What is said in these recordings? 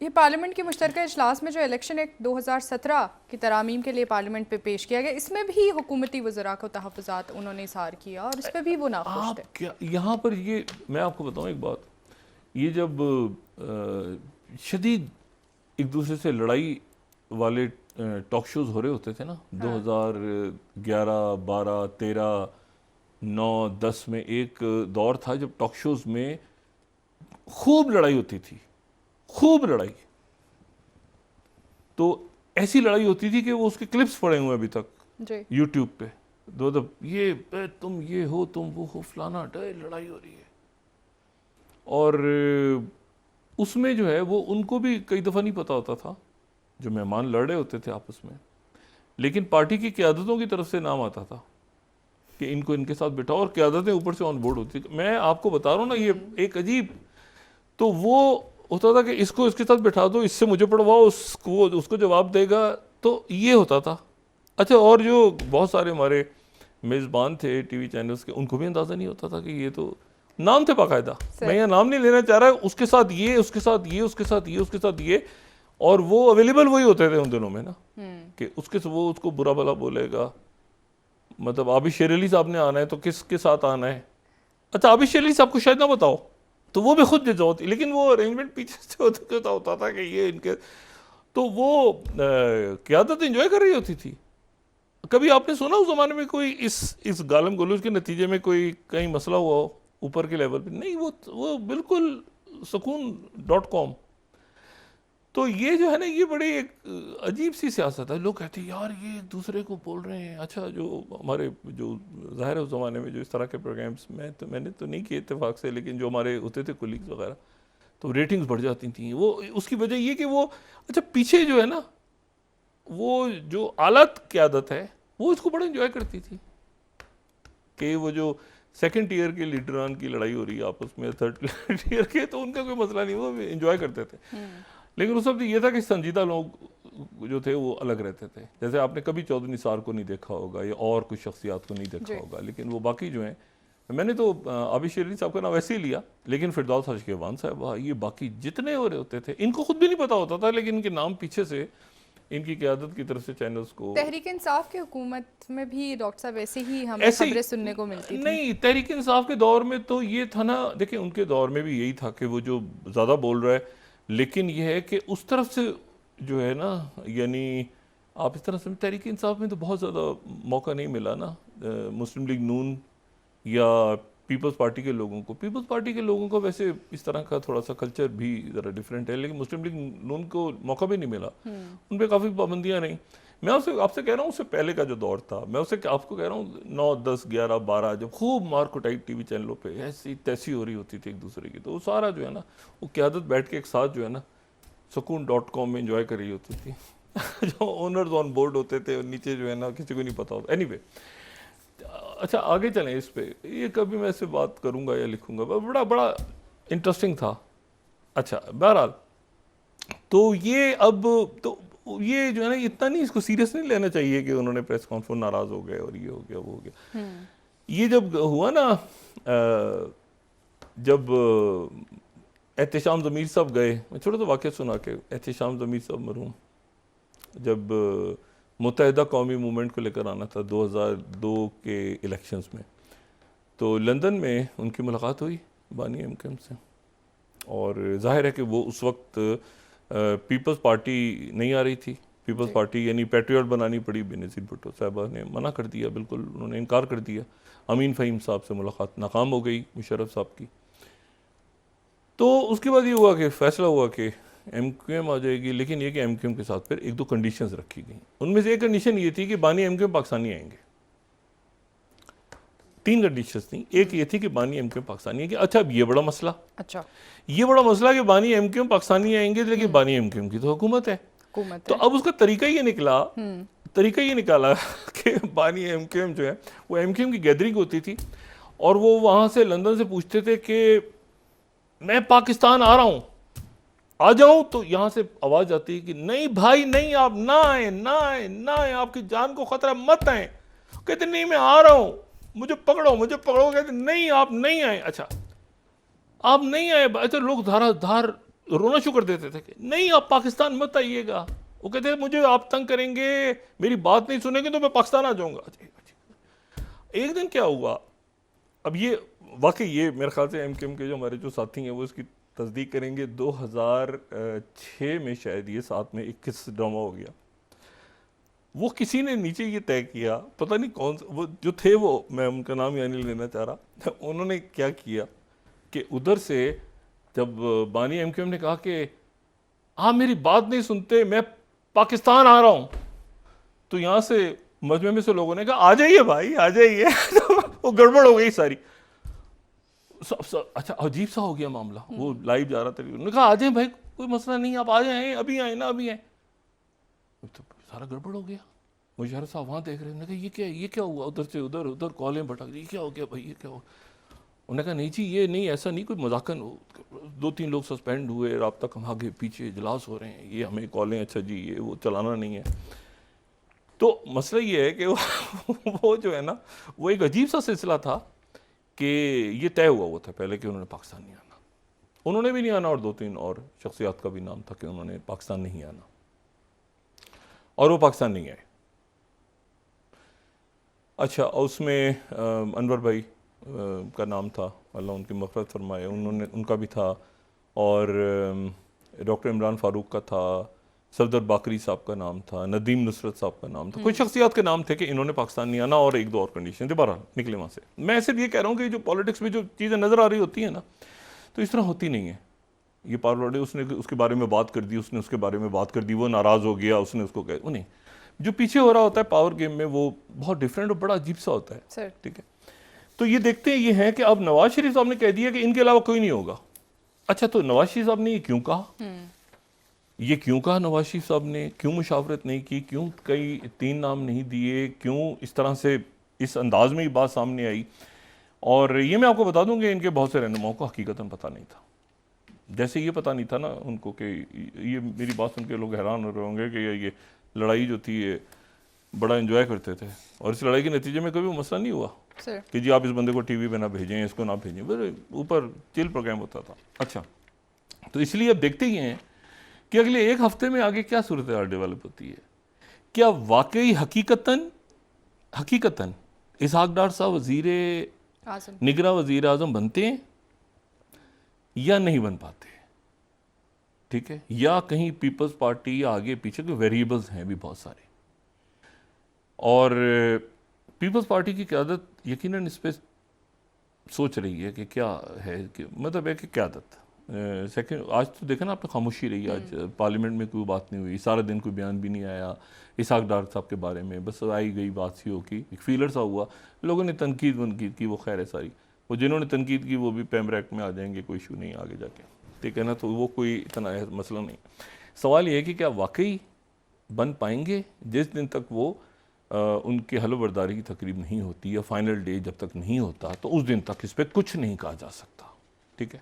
ये पार्लियामेंट के मुश्तरका इजलास में जो इलेक्शन एक्ट 2017 की तरामीम के लिए पार्लियामेंट पे पेश किया गया, इसमें भी हुकूमती वज़रा को तहफ़्फ़ुज़ात उन्होंने इज़हार किया और इस पर भी वो नाखुश आप थे। क्या यहाँ पर ये मैं आपको बताऊँ एक बात, ये जब शदीद एक दूसरे से लड़ाई वाले टॉक शोज हो रहे होते थे ना, 2011, 12, 13, 9, 10 में एक दौर था जब टॉक शोज में खूब लड़ाई होती थी, खूब लड़ाई। तो ऐसी लड़ाई होती थी कि वो उसके क्लिप्स पड़े हुए अभी तक जी। यूट्यूब पे, ये तुम ये हो, तुम वो हो, फलाना लड़ाई हो रही है। और उसमें जो है वो उनको भी कई दफ़ा नहीं पता होता था, जो मेहमान लड़ रहे होते थे आपस में, लेकिन पार्टी की क़यादतों की तरफ से नाम आता था कि इनको इनके साथ बिठाओ, और क़यादतें ऊपर से ऑन बोर्ड होती थी। मैं आपको बता रहा हूँ ना, ये एक अजीब, तो वो होता था कि इसको इसके साथ बिठा दो, इससे मुझे पढ़वाओ, उसको जवाब देगा, तो ये होता था। अच्छा, और जो बहुत सारे हमारे मेज़बान थे टीवी चैनल्स के, उनको भी अंदाज़ा नहीं होता था कि ये तो नाम थे बाकायदा, मैं यहाँ नाम नहीं लेना चाह रहा, उसके साथ ये, उसके साथ ये, उसके साथ ये, उसके साथ ये, और वो अवेलेबल वही होते थे उन दिनों में ना, कि वो उसको बुरा भला बोलेगा। मतलब आबिद शेर अली साहब ने आना है तो किसके साथ आना है, अच्छा आबिद शेर अली साहब को शायद ना बताओ, तो वो भी खुद जजा होती, लेकिन वो अरेंजमेंट पीछे से होता था कि ये इनके, तो वो क़यादत एंजॉय कर रही होती थी। कभी आपने सुना उस ज़माने में कोई इस गालम गलोच के नतीजे में कोई कहीं मसला हुआ हो ऊपर के लेवल पे? नहीं, वो बिल्कुल सुकून.com। तो ये जो है ना, ये बड़ी एक अजीब सी सियासत है। लोग कहते हैं यार ये एक दूसरे को बोल रहे हैं। अच्छा, जो हमारे जो ज़ाहिर है उस ज़माने में जो इस तरह के प्रोग्राम्स मैंने तो नहीं किए इत्तेफाक से, लेकिन जो हमारे होते थे कुलीग्स वगैरह, तो रेटिंग्स बढ़ जाती थी। वो उसकी वजह ये कि वो, अच्छा पीछे जो है ना, वो जो आलत क़यादत है वो इसको बड़ा इंजॉय करती थी कि वो जो सेकंड टीयर के लीडरान की लड़ाई हो रही है आपस में, थर्ड टीयर के, तो उनका कोई मसला नहीं, वो इंजॉय करते थे। लेकिन उस वक्त ये था कि संजीदा लोग जो थे वो अलग रहते थे। जैसे आपने कभी चौधरी निसार को नहीं देखा होगा या और कुछ शख्सियात को नहीं देखा होगा, लेकिन वो बाकी जो हैं, मैंने तो आबिद शेर अली साहब का नाम वैसे ही लिया, लेकिन फिरदौस हशकेवान साहब, ये बाकी जितने हो रहे होते थे, इनको खुद भी नहीं पता होता था, लेकिन इनके नाम पीछे से इनकी क़यादत की तरफ से चैनल्स को। तहरीक इंसाफ की हुकूमत में भी डॉक्टर साहब ऐसे ही हमें खबरें सुनने को मिलती थी। नहीं, तहरीक इंसाफ के दौर में तो ये था ना, देखिए उनके दौर में भी यही था कि वो जो ज़्यादा बोल रहा है, लेकिन यह है कि उस तरफ से जो है ना, यानी आप इस तरह से, तहरीक इंसाफ में तो बहुत ज़्यादा मौका नहीं मिला ना मुस्लिम लीग नून या पीपल्स पार्टी के लोगों को। पीपल्स पार्टी के लोगों को वैसे इस तरह का थोड़ा सा कल्चर भी ज़रा डिफरेंट है, लेकिन मुस्लिम लीग नून को मौका भी नहीं मिला, उन पर काफ़ी पाबंदियाँ रहीं। मैं आपसे कह रहा हूँ उससे पहले का जो दौर था, मैं आपको कह रहा हूँ 9, 10, 11, 12, जब खूब मार कुटाई टीवी चैनलों पे ऐसी तैसी हो रही होती थी एक दूसरे की, तो वो सारा जो है ना, वो क़यादत बैठ के एक साथ जो है ना सुकून.com में एंजॉय कर रही होती थी जो ओनर्स ऑन बोर्ड होते थे, और नीचे जो है ना किसी को नहीं पता होता। एनीवे, अच्छा आगे चलें इस पे, ये कभी मैं इससे बात करूँगा या लिखूँगा, बड़ा बड़ा इंटरेस्टिंग था। अच्छा, बहरहाल, तो ये अब तो ये जो है ना, इतना नहीं, इसको सीरियस नहीं लेना चाहिए कि उन्होंने प्रेस कॉन्फ्रेंस नाराज़ हो गए और ये हो गया वो हो गया। ये जब हुआ ना, जब एहतशाम ज़मीर साहब गए, मैं छोटा सा वाक़या सुना के, एहतशाम ज़मीर साहब मरहूम, जब मुत्तहिदा कौमी मूवमेंट को लेकर आना था 2002 के इलेक्शंस में, तो लंदन में उनकी मुलाकात हुई बानी एमकेएम से, और जाहिर है कि वो उस वक्त पीपल्स पार्टी नहीं आ रही थी। पीपल्स पार्टी यानी पैट्रियट बनानी पड़ी, बेनज़ीर भुट्टो साहबा ने मना कर दिया, बिल्कुल उन्होंने इनकार कर दिया। अमीन फ़हीम साहब से मुलाकात नाकाम हो गई, मुशर्रफ साहब की। तो उसके बाद ये हुआ कि फ़ैसला हुआ कि एमक्यूएम आ जाएगी, लेकिन ये कि एमक्यूएम के साथ फिर 1-2 कंडीशंस रखी गई। उनमें से एक कंडीशन ये थी कि बानी एमक्यूएम पाकिस्तानी आएंगे। 3 कंडीशंस थी। एक ये थी कि बानी एमक्यूएम पाकिस्तानी आएंगे। अच्छा, अब ये बड़ा मसला, अच्छा ये बड़ा मसला कि बानी एमक्यूएम पाकिस्तानी आएंगे, लेकिन बानी एमक्यूएम की तो हुकूमत है। तो अब उसका तरीका ये निकाला कि बानी एमक्यूएम जो है, वो एमक्यूएम की गैदरिंग होती थी, और वो वहाँ से लंदन से पूछते थे कि मैं पाकिस्तान आ रहा हूँ, आ जाऊं, तो यहाँ से आवाज़ आती है कि नहीं भाई नहीं, आप ना आए, ना आए, ना आए, आपकी जान को खतरा, मत आए। कहते नहीं मैं आ रहा हूँ, मुझे पकड़ो, मुझे पकड़ो। कहते नहीं आप नहीं आए। अच्छा, आप नहीं आए। अच्छा, लोग धार रोना शुरू कर देते थे कि नहीं आप पाकिस्तान मत आइएगा। वो कहते थे मुझे आप तंग करेंगे, मेरी बात नहीं सुनेंगे तो मैं पाकिस्तान आ जाऊंगा। एक दिन क्या हुआ, अब ये वाकई ये मेरे ख्याल से एमकेएम के जो हमारे जो साथी हैं वो इसकी तस्दीक करेंगे, 2006 में शायद ये साथ में 21 ड्रामा हो गया। वो किसी ने नीचे ये तय किया, पता नहीं कौन वो जो थे, वो मैं उनका नाम यानी नहीं लेना चाह रहा, उन्होंने क्या किया कि उधर से जब बानी एमकेएम ने कहा कि आप मेरी बात नहीं सुनते, मैं पाकिस्तान आ रहा हूँ, तो यहाँ से मजमे में से लोगों ने कहा आ जाइए भाई आ जाइए। तो वो गड़बड़ हो गई सारी। अच्छा अजीब सा हो गया मामला, वो लाइव जा रहा था, उन्होंने कहा आ जाए भाई कोई मसला नहीं, आप आ जाए, अभी आए ना अभी आए। तो सारा गड़बड़ हो गया। मुशर्रफ साहब वहाँ देख रहे हैं, कहा ये क्या हुआ, उधर से उधर उधर कॉलें भटक रही, क्या हो गया भाई ये क्या हो। उन्होंने कहा नहीं जी ये नहीं, ऐसा नहीं, कोई मजाकन, 2-3 लोग सस्पेंड हुए, राब्ता कम आगे पीछे इजलास हो रहे हैं, ये हमें कॉलें, अच्छा जी ये वो चलाना नहीं है। तो मसला ये है कि वो जो है ना वो एक अजीब सा सिलसिला था कि ये तय हुआ था पहले कि उन्होंने पाकिस्तान नहीं आना, उन्होंने भी नहीं आना, और 2-3 और शख्सियात का भी नाम था कि उन्होंने पाकिस्तान नहीं आना, और वो पाकिस्तान नहीं आए। अच्छा उसमें अनवर भाई का नाम था, अल्लाह उनकी मग़फ़िरत फरमाए, उनका भी था, और डॉक्टर इमरान फारूक का था, सफदर बाकरी साहब का नाम था, नदीम नुसरत साहब का नाम था, कुछ शख्सियात के नाम थे कि इन्होंने पाकिस्तान नहीं आना, और 1-2 और कंडीशन थे, बहरहाल निकले वहाँ से। मैं सिर्फ ये कह रहा हूँ कि जो पॉलिटिक्स में जो चीज़ें नज़र आ रही होती हैं ना, तो इस तरह होती नहीं है। ये पार्लर उसने उसके बारे में बात कर दी, उसने उसके बारे में बात कर दी, वो नाराज़ हो गया, उसने उसको कह, नहीं, जो पीछे हो रहा होता है पावर गेम में वो बहुत डिफरेंट और बड़ा अजीब सा होता है। ठीक है, तो ये देखते हैं ये है कि अब नवाज शरीफ साहब ने कह दिया कि इनके अलावा कोई नहीं होगा। अच्छा तो नवाज शरीफ साहब ने ये क्यों कहा, ये क्यों कहा नवाज शरीफ साहब ने, क्यों मुशावरत नहीं की, क्यों कई 3 नाम नहीं दिए, क्यों इस तरह से इस अंदाज में ये बात सामने आई। और ये मैं आपको बता दूं कि इनके बहुत से रहनुमाओं को हकीकतन पता नहीं था, जैसे ये पता नहीं था ना उनको कि ये मेरी बात सुन के लोग हैरान हो रहे होंगे कि ये लड़ाई जो थी ये बड़ा एंजॉय करते थे, और इस लड़ाई के नतीजे में कभी मसला नहीं हुआ कि जी आप इस बंदे को टीवी पे ना भेजें, इसको ना भेजें, बस ऊपर चिल प्रोग्राम होता था। अच्छा तो इसलिए अब देखते ही हैं कि अगले 1 हफ्ते में आगे क्या सूरत हाल डेवलप होती है। क्या वाकई हकीकतन इसहाक डार साहब निगरां वज़ीर आज़म बनते हैं या नहीं बन पाते, ठीक है, या कहीं पीपल्स पार्टी या आगे पीछे के वेरिएबल्स हैं भी बहुत सारे। और पीपल्स पार्टी की क़यादत यकीनन इस पर सोच रही है कि क्या है, कि मतलब है कि क़यादत सेकंड, आज तो देखा ना आपने, खामोशी रही, आज पार्लियामेंट में कोई बात नहीं हुई, सारा दिन कोई बयान भी नहीं आया इसहाक डार साहब के बारे में, बस आई गई बात सी हो की, एक फीलर सा हुआ, लोगों ने तनकीद वनकीद की, वो खैर है सारी, वो जिन्होंने तनकीद की वो भी पैमरा एक्ट में आ जाएंगे, कोई इशू नहीं आगे जाके, ठीक है ना, तो वो कोई इतना मसला नहीं। सवाल ये है कि क्या वाकई बन पाएंगे जिस दिन तक वो उनके हलफबर्दारी की तकरीब नहीं होती या फाइनल डे जब तक नहीं होता, तो उस दिन तक इस पर कुछ नहीं कहा जा सकता, ठीक है।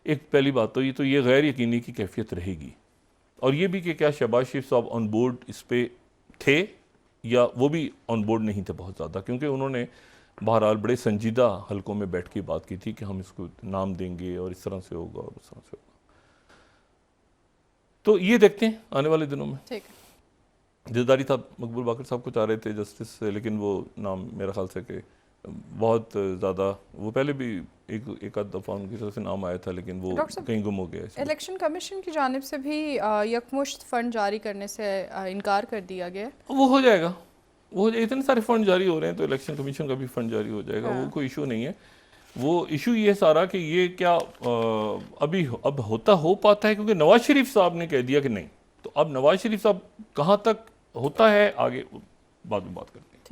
एक पहली बात तो ये गैर यकीनी की कैफियत रहेगी, और ये भी कि क्या शहबाज शरीफ साहब ऑन बोर्ड इस पे थे या वो भी ऑन बोर्ड नहीं थे बहुत ज़्यादा, क्योंकि उन्होंने बहरहाल बड़े संजीदा हलकों में बैठ के बात की थी कि हम इसको नाम देंगे और इस तरह से होगा और उस तरह से होगा। तो ये देखते हैं आने वाले दिनों में। जरदारी साहब मकबूल बाकर साहब को चाह रहे थे जस्टिस से, लेकिन वो नाम मेरा ख्याल से कि बहुत ज़्यादा, वो पहले भी एक आध दफ़ा उनकी तरफ से नाम आया था, लेकिन वो कहीं गुम हो गया। इलेक्शन कमीशन की जानिब से भी यकमुश्त फ़ंड जारी करने से इनकार कर दिया गया। वो हो जाएगा, वो इतने सारे फ़ंड जारी हो रहे हैं तो इलेक्शन कमीशन का भी फ़ंड जारी हो जाएगा, वो कोई इशू नहीं है। वो इशू ये सारा कि ये क्या अभी अब हो पाता है, क्योंकि नवाज शरीफ साहब ने कह दिया कि नहीं, तो अब नवाज शरीफ साहब कहाँ तक होता है आगे बाद में बात करते हैं।